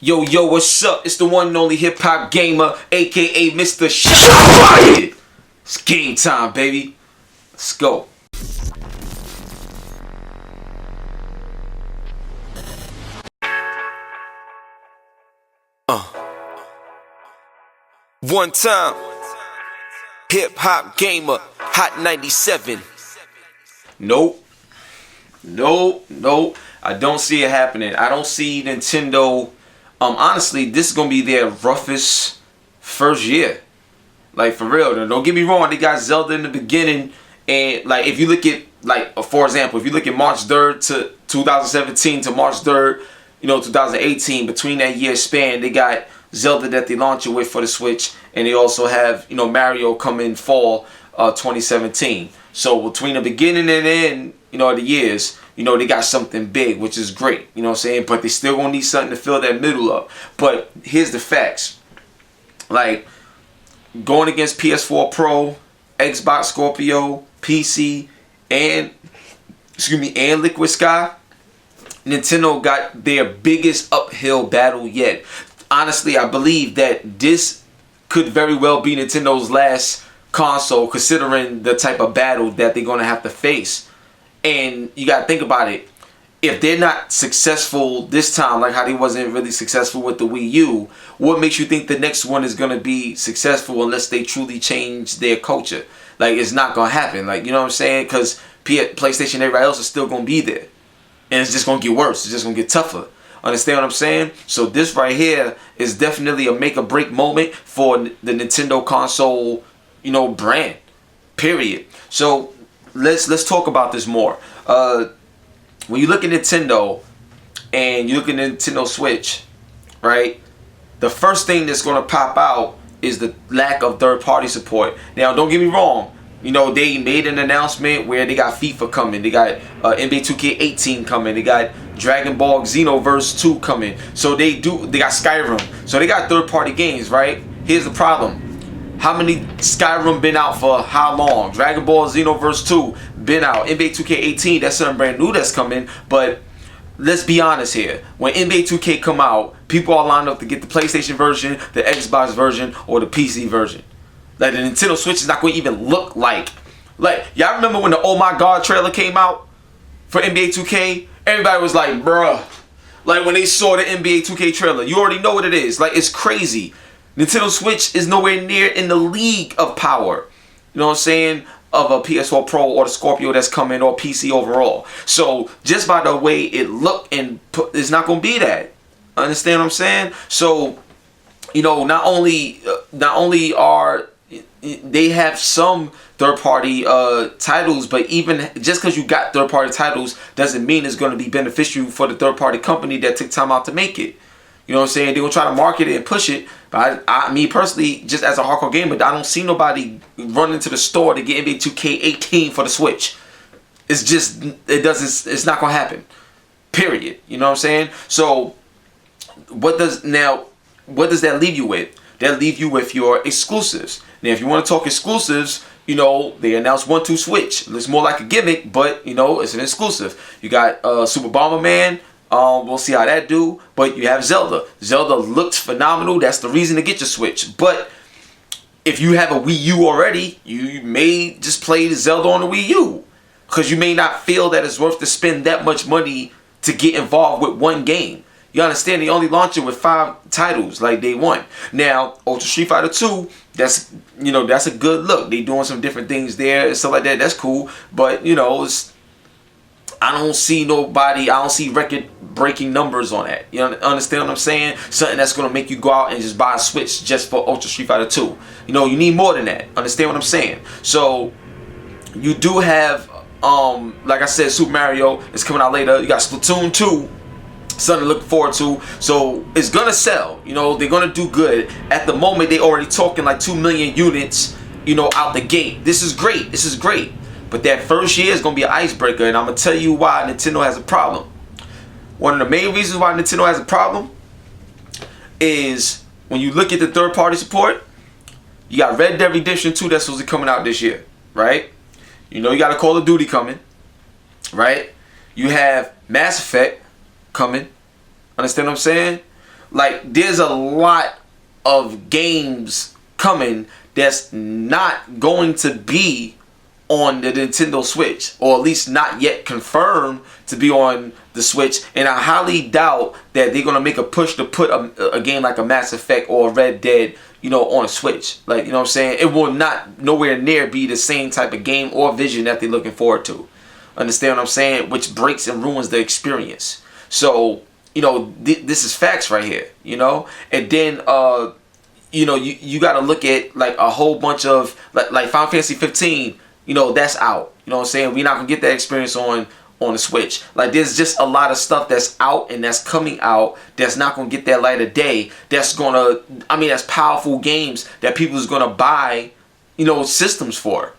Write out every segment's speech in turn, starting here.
Yo, yo, what's up? It's the one and only hip hop gamer, aka Mr. Shit. It's game time, baby. Let's go. One time, hip hop gamer, hot 97. Nope. I don't see it happening. I don't see Nintendo. Honestly, this is gonna be their roughest first year. Like, for real. Don't get me wrong. They got Zelda in the beginning, and like, if you look at, like, for example, if you look at March 3rd to 2017 to March 3rd, 2018, between that year span, they got Zelda that they launch it with for the Switch, and they also have, Mario coming fall 2017. So between the beginning and end, of the years, they got something big, which is great. You know what I'm saying? But they still gonna need something to fill that middle up. But here's the facts. Like, going against PS4 Pro, Xbox Scorpio, PC, and Liquid Sky, Nintendo got their biggest uphill battle yet. Honestly, I believe that this could very well be Nintendo's last console, considering the type of battle that they're gonna have to face. And you gotta think about it. If they're not successful this time, like how they wasn't really successful with the Wii U, what makes you think the next one is gonna be successful unless they truly change their culture? Like, it's not gonna happen. Like, you know what I'm saying? Because PlayStation and everybody else is still gonna be there, and it's just gonna get worse. It's just gonna get tougher. Understand what I'm saying? So this right here is definitely a make or break moment for the Nintendo console, brand. Period. So let's talk about this more. When you look at Nintendo and you look at Nintendo Switch, right? The first thing that's gonna pop out is the lack of third-party support. Now, don't get me wrong. They made an announcement where they got FIFA coming. They got NBA 2K18 coming. They got Dragon Ball Xenoverse 2 coming. So they got Skyrim. So they got third-party games, right? Here's the problem. How many Skyrim been out for how long? Dragon Ball Xenoverse 2 been out. NBA 2K18, that's something brand new that's coming. But let's be honest here. When NBA 2K come out, people are lined up to get the PlayStation version, the Xbox version, or the PC version. Like, the Nintendo Switch is not going to even look like y'all remember when the Oh My God trailer came out for NBA 2K? Everybody was like, bruh. Like, when they saw the NBA 2K trailer, you already know what it is. Like, it's crazy. Nintendo Switch is nowhere near in the league of power, you know what I'm saying, of a PS4 Pro or the Scorpio that's coming, or PC overall. So just by the way it look, and it's not going to be that. Understand what I'm saying? So, not only are they have some third-party titles, but even just because you got third-party titles doesn't mean it's going to be beneficial for the third-party company that took time out to make it. You know what I'm saying? They're going to try to market it and push it. But me personally, just as a hardcore gamer, I don't see nobody running to the store to get NBA 2K18 for the Switch. It's not going to happen. Period. You know what I'm saying? So, what does that leave you with? That leave you with your exclusives. Now, if you want to talk exclusives, they announced 1-2 Switch. It looks more like a gimmick, but, it's an exclusive. You got Super Bomberman. We'll see how that do. But you have Zelda. Zelda looks phenomenal. That's the reason to get your Switch. But if you have a Wii U already, you may just play the Zelda on the Wii U, because you may not feel that it's worth to spend that much money to get involved with one game. You understand? They only launch it with 5 titles like day one. Now, Ultra Street Fighter 2, that's a good look. They doing some different things there and stuff like that. That's cool. But I don't see record-breaking numbers on that. You understand what I'm saying? Something that's going to make you go out and just buy a Switch just for Ultra Street Fighter 2. You need more than that. Understand what I'm saying? So, you do have, like I said, Super Mario is coming out later. You got Splatoon 2. Something to look forward to. So, it's going to sell. They're going to do good. At the moment, they already talking like 2 million units, out the gate. This is great. This is great. But that first year is going to be an icebreaker, and I'm going to tell you why Nintendo has a problem. One of the main reasons why Nintendo has a problem is when you look at the third-party support, you got Red Dead Redemption 2 that's supposed to be coming out this year, right? You got a Call of Duty coming, right? You have Mass Effect coming. Understand what I'm saying? Like, there's a lot of games coming that's not going to be on the Nintendo Switch, or at least not yet confirmed to be on the Switch. And I highly doubt that they're gonna make a push to put a game like a Mass Effect or a Red Dead, you know, on a Switch. Like, you know what I'm saying? It will not nowhere near be the same type of game or vision that they're looking forward to. Understand what I'm saying? Which breaks and ruins the experience. So, you know, this is facts right here, you know? And then, you know, you got to look at like a whole bunch of, like Final Fantasy 15, you know, that's out. You know what I'm saying? We're not going to get that experience on the Switch. Like, there's just a lot of stuff that's out and that's coming out that's not going to get that light of day. That's going to, I mean, that's powerful games that people's going to buy, you know, systems for.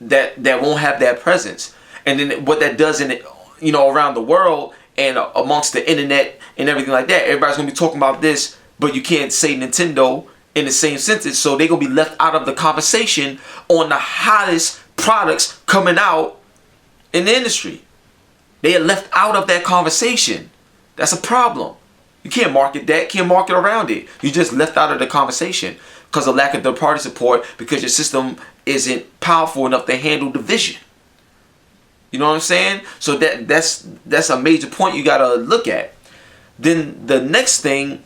That won't have that presence. And then what that does in it, you know, around the world and amongst the internet and everything like that, everybody's going to be talking about this, but you can't say Nintendo in the same sentence, so they're going to be left out of the conversation on the hottest products coming out in the industry. They are left out of that conversation. That's a problem. You can't market that, can't market around it. You just left out of the conversation because of lack of third-party support, because your system isn't powerful enough to handle the vision. You know what I'm saying? So that's a major point you got to look at. Then the next thing,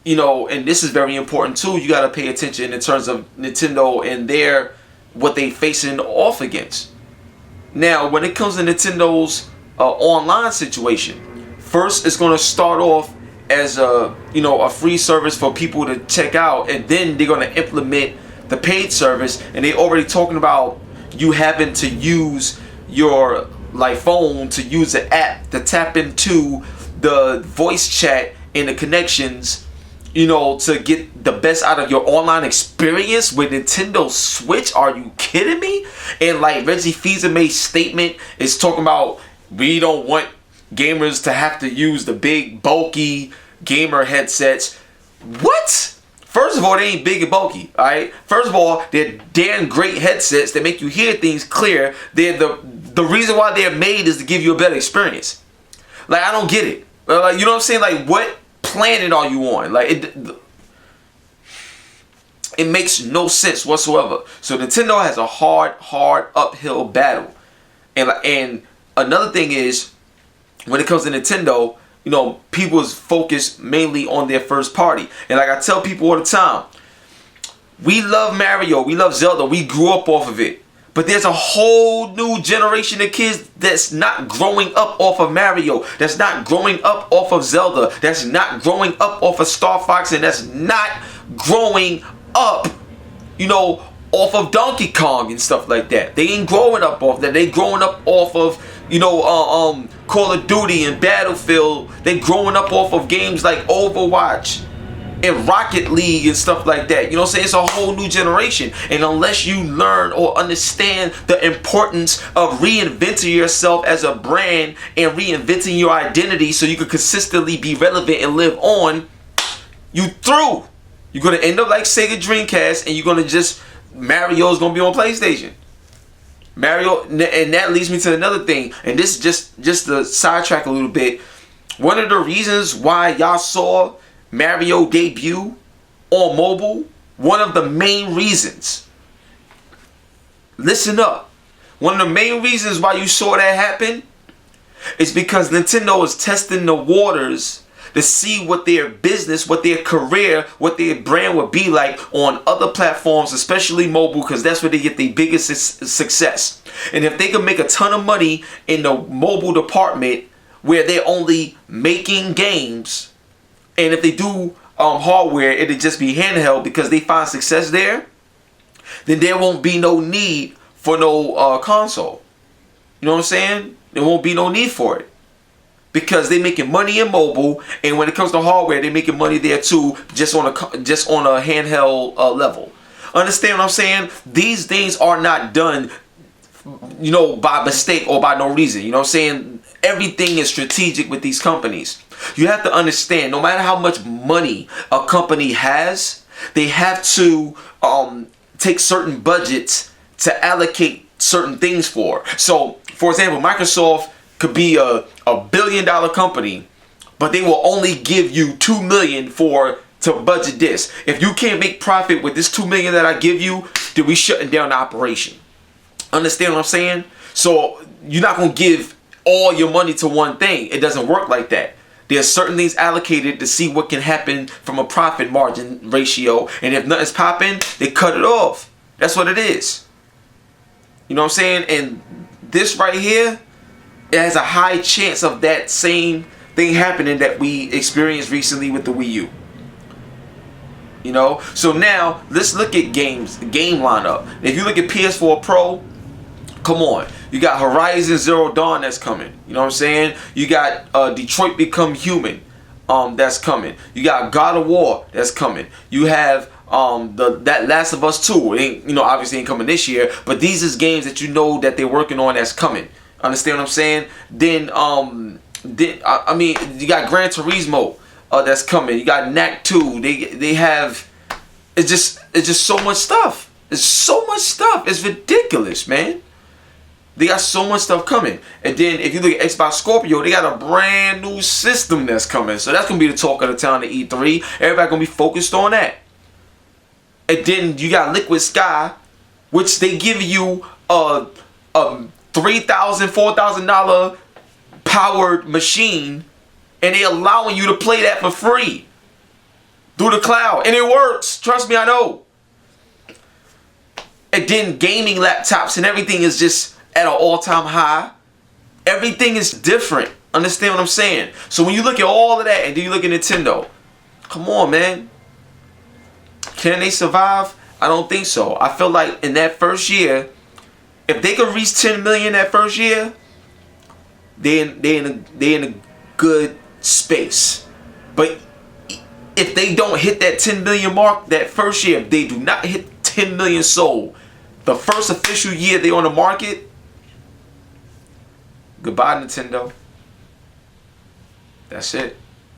you know, and this is very important too, you got to pay attention in terms of Nintendo and what they facing off against. Now, when it comes to Nintendo's online situation, first it's going to start off as a free service for people to check out, and then they're going to implement the paid service, and they already talking about you having to use your like phone to use the app to tap into the voice chat and the connections, you know, to get the best out of your online experience with Nintendo Switch. Are you kidding me? And like Reggie Fils-Aimé's statement is talking about, we don't want gamers to have to use the big bulky gamer headsets. What? First of all, they ain't big and bulky, alright? First of all, they're damn great headsets that make you hear things clear. They're the reason why they're made is to give you a better experience. Like, I don't get it. Like, you know what I'm saying? Like, what planet are you on? Like, it makes no sense whatsoever. So Nintendo has a hard uphill battle. And another thing is, when it comes to Nintendo, you know, people's focus mainly on their first party. And like I tell people all the time, we love Mario, we love Zelda, we grew up off of it. But there's a whole new generation of kids that's not growing up off of Mario, that's not growing up off of Zelda, that's not growing up off of Star Fox, and that's not growing up, you know, off of Donkey Kong and stuff like that. They ain't growing up off that. They growing up off of, you know, Call of Duty and Battlefield. They growing up off of games like Overwatch and Rocket League and stuff like that. You know what I'm saying? It's a whole new generation. And unless you learn or understand the importance of reinventing yourself as a brand and reinventing your identity so you can consistently be relevant and live on, you through. You're going to end up like Sega Dreamcast, and you're going to just, Mario's going to be on PlayStation. Mario, and that leads me to another thing, and this is just to sidetrack a little bit. One of the reasons why y'all saw Mario debut on mobile, one of the main reasons, listen up, one of the main reasons why you saw that happen is because Nintendo is testing the waters to see what their business, what their career, what their brand would be like on other platforms, especially mobile, because that's where they get the biggest success. And if they can make a ton of money in the mobile department where they're only making games, and if they do hardware, it'll just be handheld because they find success there, then there won't be no need for no console. You know what I'm saying? There won't be no need for it. Because they're making money in mobile, and when it comes to hardware, they're making money there too, just on a handheld level. Understand what I'm saying? These things are not done, you know, by mistake or by no reason. You know what I'm saying? Everything is strategic with these companies. You have to understand, no matter how much money a company has, they have to take certain budgets to allocate certain things for. So, for example, Microsoft could be a $1 billion company, but they will only give you $2 million to budget this. If you can't make profit with this $2 million that I give you, then we shutting down the operation. Understand what I'm saying? So you're not gonna give all your money to one thing. It doesn't work like that. There's certain things allocated to see what can happen from a profit margin ratio, and if nothing's popping, they cut it off. That's what it is. You know what I'm saying? And this right here, it has a high chance of that same thing happening that we experienced recently with the Wii U. You know? So now, let's look at games, the game lineup. If you look at PS4 Pro, come on. You got Horizon Zero Dawn that's coming. You know what I'm saying? You got Detroit Become Human that's coming. You got God of War that's coming. You have that Last of Us 2. It ain't, you know, obviously ain't coming this year, but these is games that you know that they're working on that's coming. Understand what I'm saying? Then I mean, you got Gran Turismo that's coming. You got Knack 2. They have, it's just so much stuff. It's so much stuff. It's ridiculous, man. They got so much stuff coming. And then if you look at Xbox Scorpio, they got a brand new system that's coming. So that's going to be the talk of the town at E3. Everybody going to be focused on that. And then you got Liquid Sky, which they give you a $3,000, $4,000 powered machine. And they allowing you to play that for free through the cloud. And it works. Trust me, I know. And then gaming laptops and everything is just at an all-time high. Everything is different. Understand what I'm saying? So when you look at all of that and then you look at Nintendo, come on, man. Can they survive? I don't think so. I feel like in that first year, if they could reach 10 million that first year, they in a good space. But if they don't hit that 10 million mark that first year, if they do not hit 10 million sold, the first official year they on the market, goodbye, Nintendo. That's it.